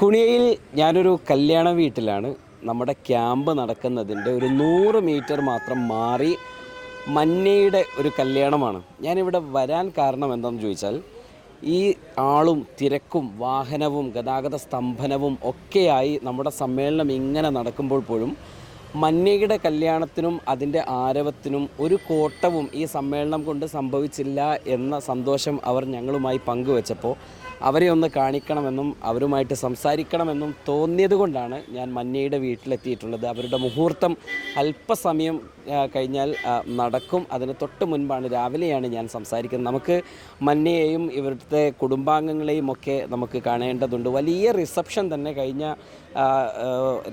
കുണിയയിൽ ഞാനൊരു കല്യാണ വീട്ടിലാണ്. നമ്മുടെ ക്യാമ്പ് നടക്കുന്നതിൻ്റെ ഒരു 100 മീറ്റർ മാത്രം മാറി മഞ്ഞയുടെ ഒരു കല്യാണമാണ്. ഞാനിവിടെ വരാൻ കാരണം എന്താണെന്ന് ചോദിച്ചാൽ, ഈ ആളും തിരക്കും വാഹനവും ഗതാഗത സ്തംഭനവും ഒക്കെയായി നമ്മുടെ സമ്മേളനം ഇങ്ങനെ നടക്കുമ്പോൾ പോലും മഞ്ഞയുടെ കല്യാണത്തിനും അതിൻ്റെ ആരവത്തിനും ഒരു കോട്ടവും ഈ സമ്മേളനം കൊണ്ട് സംഭവിച്ചില്ല എന്ന സന്തോഷം അവർ ഞങ്ങളുമായി പങ്കുവച്ചപ്പോൾ അവരെ ഒന്ന് കാണിക്കണമെന്നും അവരുമായിട്ട് സംസാരിക്കണമെന്നും തോന്നിയത് കൊണ്ടാണ് ഞാൻ മഞ്ഞയുടെ വീട്ടിലെത്തിയിട്ടുള്ളത്. അവരുടെ മുഹൂർത്തം അല്പസമയം കഴിഞ്ഞാൽ നടക്കും. അതിന് തൊട്ട് മുൻപാണ്, രാവിലെയാണ് ഞാൻ സംസാരിക്കുന്നത്. നമുക്ക് മഞ്ഞയെയും ഇവരുടെ കുടുംബാംഗങ്ങളെയും ഒക്കെ നമുക്ക് കാണേണ്ടതുണ്ട്. വലിയ റിസപ്ഷൻ തന്നെ കഴിഞ്ഞ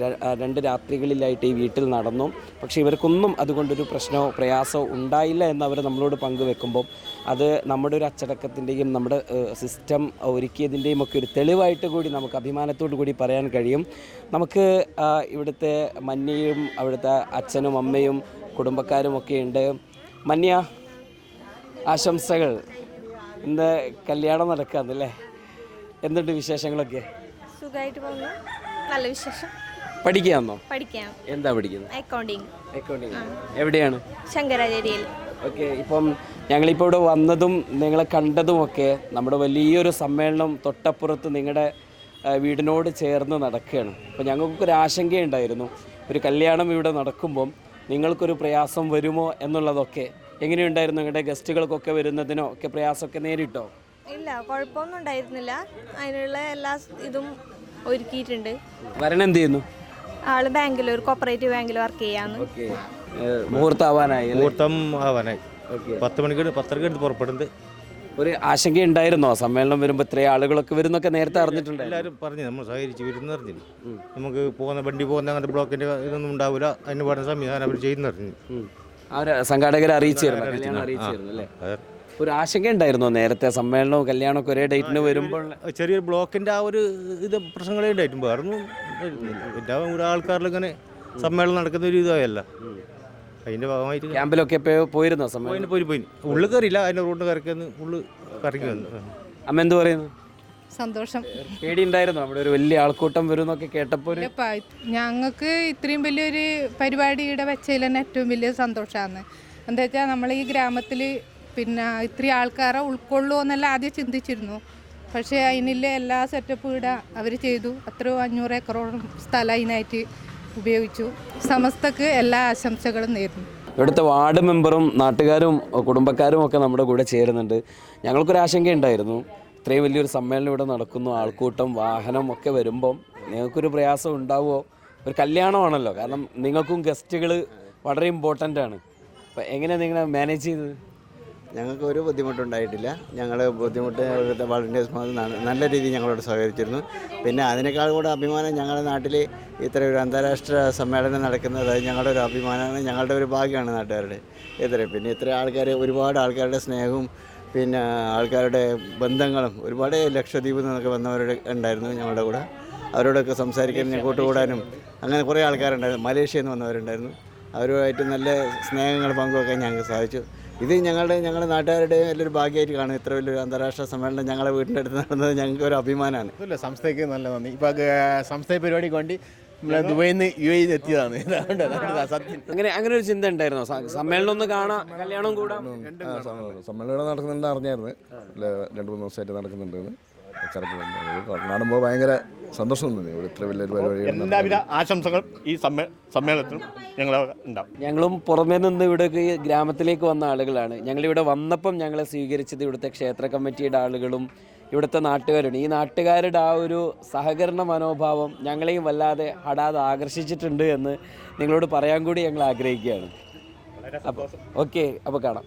2 രാത്രികളിലായിട്ട് ഈ വീട്ടിൽ നടന്നു. പക്ഷേ ഇവർക്കൊന്നും അതുകൊണ്ടൊരു പ്രശ്നമോ പ്രയാസമോ ഉണ്ടായില്ല എന്നവർ നമ്മളോട് പങ്കുവെക്കുമ്പോൾ അത് നമ്മുടെ ഒരു അച്ചടക്കത്തിൻ്റെയും നമ്മുടെ സിസ്റ്റം ഒരുക്കിയതിൻ്റെയും ഒക്കെ ഒരു തെളിവായിട്ട് കൂടി നമുക്ക് അഭിമാനത്തോടു കൂടി പറയാൻ കഴിയും. നമുക്ക് ഇവിടുത്തെ മഞ്ഞയും അവിടുത്തെ അച്ഛനും അമ്മയും കുടുംബക്കാരും ഒക്കെ ഉണ്ട്. മഞ്ഞ, ആശംസകൾ. ഇന്ന് കല്യാണം നടക്കാന്നല്ലേ? എന്തുണ്ട് വിശേഷങ്ങളൊക്കെ? സുഖമായിട്ട് പോകുന്നു. നല്ല വിശേഷം. പഠിക്കാന്നോ? പഠിക്കാം. എന്താ പഠിക്കുന്നത്? അക്കൗണ്ടിങ്. എവിടെയാണ്? ശങ്കരാചാര്യയിൽ. ഓക്കെ. ഇപ്പം ഞങ്ങളിപ്പോൾ ഇവിടെ വന്നതും നിങ്ങളെ കണ്ടതുമൊക്കെ നമ്മുടെ വലിയൊരു സമ്മേളനം തൊട്ടപ്പുറത്ത് നിങ്ങളുടെ വീടിനോട് ചേർന്ന് നടക്കുകയാണ്. അപ്പോൾ ഞങ്ങൾക്കൊരു ആശങ്കയുണ്ടായിരുന്നു, ഒരു കല്യാണം ഇവിടെ നടക്കുമ്പം നിങ്ങൾക്കൊരു പ്രയാസം വരുമോ എന്നുള്ളതൊക്കെ. എങ്ങനെയുണ്ടായിരുന്നു? നിങ്ങളുടെ ഗസ്റ്റുകൾക്കൊക്കെ വരുന്നതിനോ ഒക്കെ പ്രയാസമൊക്കെ നേരിട്ടോ? ഇല്ല, കുഴപ്പമൊന്നും ഉണ്ടായിരുന്നില്ല. അതിനുള്ള എല്ലാ ഇതും ഒരുക്കിയിട്ടുണ്ട്. വരണം എന്ത് ചെയ്യുന്നു? ആള് ബാങ്കിൽ, ഒരു കോപ്പറേറ്റീവ് ബാങ്കിൽ വർക്ക് ചെയ്യാന്ന്. മുഹൂർത്തം ആവാനായി. 10 മണിക്ക് 10:30 എടുത്ത് പുറപ്പെടുന്നത്. ഒരു ആശങ്ക ഉണ്ടായിരുന്നോ സമ്മേളനം വരുമ്പോൾ ഇത്രയും ആളുകളൊക്കെ വരുന്നൊക്കെ നേരത്തെ അറിഞ്ഞിട്ടുണ്ട്? എല്ലാവരും പറഞ്ഞു, നമ്മൾ സഹകരിച്ച് വരുന്ന അറിഞ്ഞില്ല. നമുക്ക് വണ്ടി പോകുന്ന അങ്ങനത്തെ ബ്ലോക്കിൻ്റെ ഇതൊന്നും ഉണ്ടാവില്ല, അതിന് പറഞ്ഞ സംവിധാനം അവർ ചെയ്യുന്നറിഞ്ഞു. അവർ സംഘാടകരെ അറിയിച്ചിരുന്നു അല്ലേ? ഒരു ആശങ്ക ഉണ്ടായിരുന്നോ നേരത്തെ സമ്മേളനവും കല്യാണമൊക്കെ ഒരേ ഡേറ്റിന് വരുമ്പോൾ? ചെറിയൊരു ബ്ലോക്കിൻ്റെ ആ ഒരു ഇത് പ്രശ്നങ്ങളേ ഉണ്ടായിട്ടും വേറൊന്നും പിന്നെ ഒരു ആൾക്കാരിലിങ്ങനെ സമ്മേളനം നടക്കുന്ന ഒരു ഇതായല്ല. അതിൻ്റെ ഭാഗമായിട്ട് ക്യാമ്പിലൊക്കെ പോയിരുന്നോ സമ്മേളനം? പോയി ഉള്ളിൽ കയറിയില്ല, അതിൻ്റെ റോഡ് കറക്കി ഉള്ളിൽ കറക്കി വന്നു. അമ്മ എന്ത് പറയുന്നു? സന്തോഷം. പേടി ഉണ്ടായിരുന്നു അവിടെ ഒരു വലിയ ആൾക്കൂട്ടം വരും എന്നൊക്കെ കേട്ടപ്പോൾ? ഞങ്ങൾക്ക് ഇത്രയും വലിയൊരു പരിപാടിയുടെ വെച്ചതിൽ തന്നെ ഏറ്റവും വലിയ സന്തോഷമാണ്. എന്താ വെച്ചാൽ നമ്മൾ ഈ ഗ്രാമത്തിൽ പിന്നെ ഇത്രയും ആൾക്കാരെ ഉൾക്കൊള്ളുമോ എന്നെല്ലാം ആദ്യം ചിന്തിച്ചിരുന്നു. പക്ഷേ അതിനുള്ള എല്ലാ സെറ്റപ്പും ഇവിടെ അവർ ചെയ്തു. അത്രയോ 500 ഏക്കറോളം സ്ഥലം അതിനായിട്ട് ഉപയോഗിച്ചു. സമസ്തക്ക് എല്ലാ ആശംസകളും നേരുന്നു. ഇവിടുത്തെ വാർഡ് മെമ്പറും നാട്ടുകാരും കുടുംബക്കാരും ഒക്കെ നമ്മുടെ കൂടെ ചേരുന്നുണ്ട്. ഞങ്ങൾക്കൊരാശങ്ക ഉണ്ടായിരുന്നു, ഇത്രയും വലിയൊരു സമ്മേളനം ഇവിടെ നടക്കുന്നു, ആൾക്കൂട്ടം വാഹനം ഒക്കെ വരുമ്പം നിങ്ങൾക്കൊരു പ്രയാസം ഉണ്ടാവുമോ? ഒരു കല്യാണമാണല്ലോ, കാരണം നിങ്ങൾക്കും ഗസ്റ്റുകൾ വളരെ ഇമ്പോർട്ടൻ്റ് ആണ്. അപ്പോൾ എങ്ങനെയാണ് നിങ്ങൾ മാനേജ് ചെയ്തത്? ഞങ്ങൾക്ക് ഒരു ബുദ്ധിമുട്ടുണ്ടായിട്ടില്ല. ഞങ്ങൾ ബുദ്ധിമുട്ട് വളണ്ടിയേഴ്സ് നല്ല രീതിയിൽ ഞങ്ങളോട് സഹകരിച്ചിരുന്നു. പിന്നെ അതിനേക്കാൾ കൂടെ അഭിമാനം, ഞങ്ങളുടെ നാട്ടിൽ ഇത്ര ഒരു അന്താരാഷ്ട്ര സമ്മേളനം നടക്കുന്നത് ഞങ്ങളുടെ ഒരു അഭിമാനമാണ്, ഞങ്ങളുടെ ഒരു ഭാഗ്യമാണ് നാട്ടുകാരുടെ. പിന്നെ ഇത്ര ആൾക്കാർ, ഒരുപാട് ആൾക്കാരുടെ സ്നേഹവും പിന്നെ ആൾക്കാരുടെ ബന്ധങ്ങളും, ഒരുപാട് ലക്ഷദ്വീപിൽ നിന്നൊക്കെ വന്നവരുടെ ഉണ്ടായിരുന്നു ഞങ്ങളുടെ കൂടെ. അവരോടൊക്കെ സംസാരിക്കാനും കൂട്ടുകൂടാനും അങ്ങനെ കുറേ ആൾക്കാരുണ്ടായിരുന്നു. മലേഷ്യയിൽ നിന്ന് വന്നവരുണ്ടായിരുന്നു. അവരുമായിട്ട് നല്ല സ്നേഹങ്ങൾ പങ്കുവെക്കാൻ ഞങ്ങൾക്ക് സാധിച്ചു. ഇത് ഞങ്ങളുടെ നാട്ടുകാരുടെ നല്ലൊരു ഭാഗ്യമായിട്ട് കാണും. ഇത്ര വലിയൊരു അന്താരാഷ്ട്ര സമ്മേളനം ഞങ്ങളുടെ വീടിൻ്റെ അടുത്ത് നടന്നത് ഞങ്ങൾക്ക് ഒരു അഭിമാനമാണ്. ഇല്ല, സംസ്ഥയ്ക്ക് നല്ല നന്ദി. ഇപ്പോൾ സംസ്ഥ പരിപാടിക്ക് വേണ്ടി ദുബൈയിൽ നിന്ന് UAE എത്തിയതാണ്. സത്യം. അങ്ങനെ ഒരു ചിന്ത ഉണ്ടായിരുന്നോ? സമ്മേളനം ഒന്ന് കാണാം, കല്യാണം കൂടാം. സമ്മേളനം നടക്കുന്നുണ്ട് അറിഞ്ഞായിരുന്നു. 2-3 ദിവസമായിട്ട് നടക്കുന്നുണ്ട്. കാണുമ്പോൾ ഭയങ്കര സന്തോഷം തോന്നി. ഇത്ര വലിയൊരു പരിപാടി. എല്ലാവിധ ആശംസകൾ ഈ സമ്മേളനത്തിനും ഞങ്ങൾ ഉണ്ടാവും. ഞങ്ങളും പുറമേ നിന്ന് ഇവിടെ ഗ്രാമത്തിലേക്ക് വന്ന ആളുകളാണ്. ഞങ്ങളിവിടെ വന്നപ്പം ഞങ്ങളെ സ്വീകരിച്ചത് ഇവിടുത്തെ ക്ഷേത്ര കമ്മിറ്റിയുടെ ആളുകളും ഇവിടുത്തെ നാട്ടുകാരാണ്. ഈ നാട്ടുകാരുടെ ആ ഒരു സഹകരണ മനോഭാവം ഞങ്ങളെയും വല്ലാതെ ആകർഷിച്ചിട്ടുണ്ട് എന്ന് നിങ്ങളോട് പറയാൻ കൂടി ഞങ്ങൾ ആഗ്രഹിക്കുകയാണ്. ഓക്കെ, അപ്പോൾ കാണാം.